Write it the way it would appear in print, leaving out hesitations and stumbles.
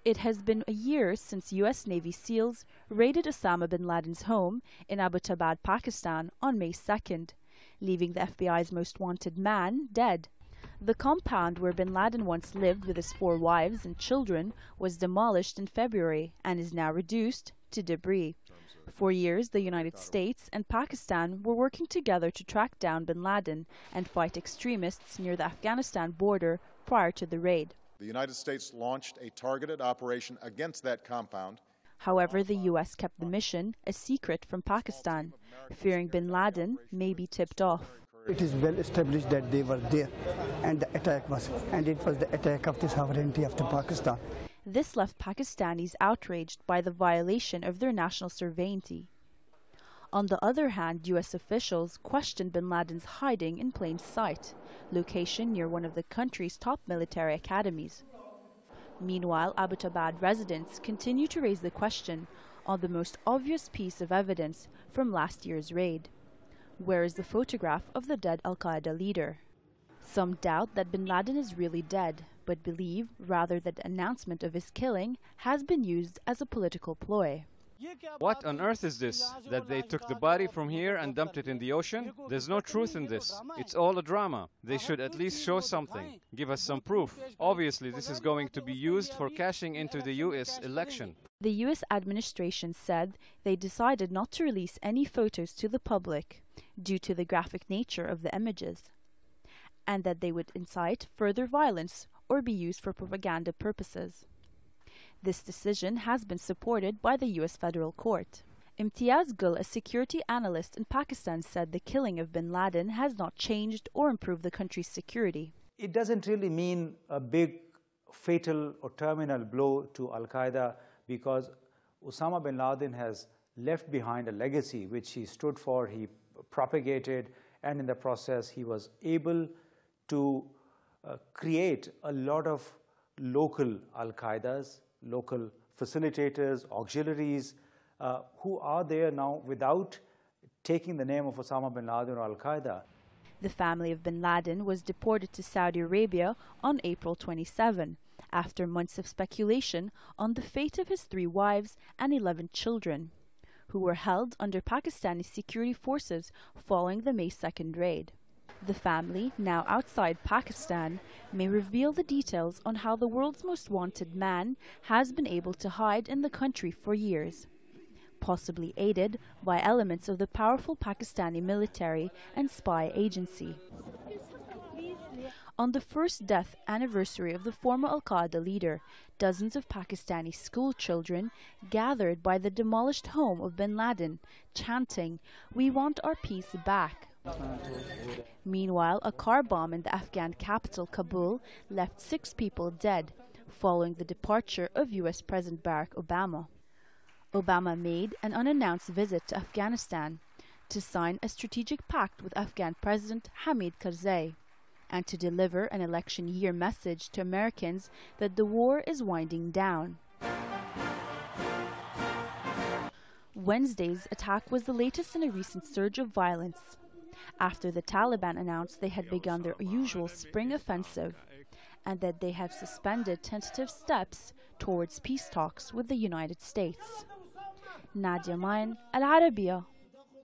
It has been a year since U.S. Navy SEALs raided Osama bin Laden's home in Abbottabad, Pakistan on May 2nd, leaving the FBI's most wanted man dead. The compound where bin Laden once lived with his 4 wives and children was demolished in February and is now reduced to debris. For years, the United States and Pakistan were working together to track down bin Laden and fight extremists near the Afghanistan border prior to the raid. The United States launched a targeted operation against that compound. However, the U.S. kept the mission a secret from Pakistan, fearing bin Laden may be tipped off. It is well established that they were there and the attack was, and it was the attack of the sovereignty of Pakistan. This left Pakistanis outraged by the violation of their national sovereignty. On the other hand, U.S. officials questioned bin Laden's hiding in plain sight, location near one of the country's top military academies. Meanwhile, Abbottabad residents continue to raise the question on the most obvious piece of evidence from last year's raid. Where is the photograph of the dead al-Qaeda leader? Some doubt that bin Laden is really dead, but believe rather that the announcement of his killing has been used as a political ploy. What on earth is this? That they took the body from here and dumped it in the ocean? There's no truth in this. It's all a drama. They should at least show something. Give us some proof. Obviously, this is going to be used for cashing into the U.S. election. The U.S. administration said they decided not to release any photos to the public due to the graphic nature of the images, and that they would incite further violence or be used for propaganda purposes. This decision has been supported by the U.S. federal court. Imtiaz Gul, a security analyst in Pakistan, said the killing of bin Laden has not changed or improved the country's security. It doesn't really mean a big fatal or terminal blow to al-Qaeda, because Osama bin Laden has left behind a legacy which he stood for, he propagated, and in the process he was able to create a lot of local al-Qaedas, local facilitators, auxiliaries, who are there now without taking the name of Osama bin Laden or al-Qaeda. The family of bin Laden was deported to Saudi Arabia on April 27, after months of speculation on the fate of his 3 wives and 11 children, who were held under Pakistani security forces following the May 2nd raid. The family, now outside Pakistan, may reveal the details on how the world's most wanted man has been able to hide in the country for years, possibly aided by elements of the powerful Pakistani military and spy agency. On the first death anniversary of the former al-Qaeda leader, dozens of Pakistani school children gathered by the demolished home of bin Laden, chanting, "We want our peace back." Meanwhile, a car bomb in the Afghan capital, Kabul, left 6 people dead, following the departure of U.S. President Barack Obama. Obama made an unannounced visit to Afghanistan to sign a strategic pact with Afghan President Hamid Karzai, and to deliver an election year message to Americans that the war is winding down. Wednesday's attack was the latest in a recent surge of violence, after the Taliban announced they had begun their usual spring offensive, and that they have suspended tentative steps towards peace talks with the United States. Nadia Mayan, Al-Arabiya.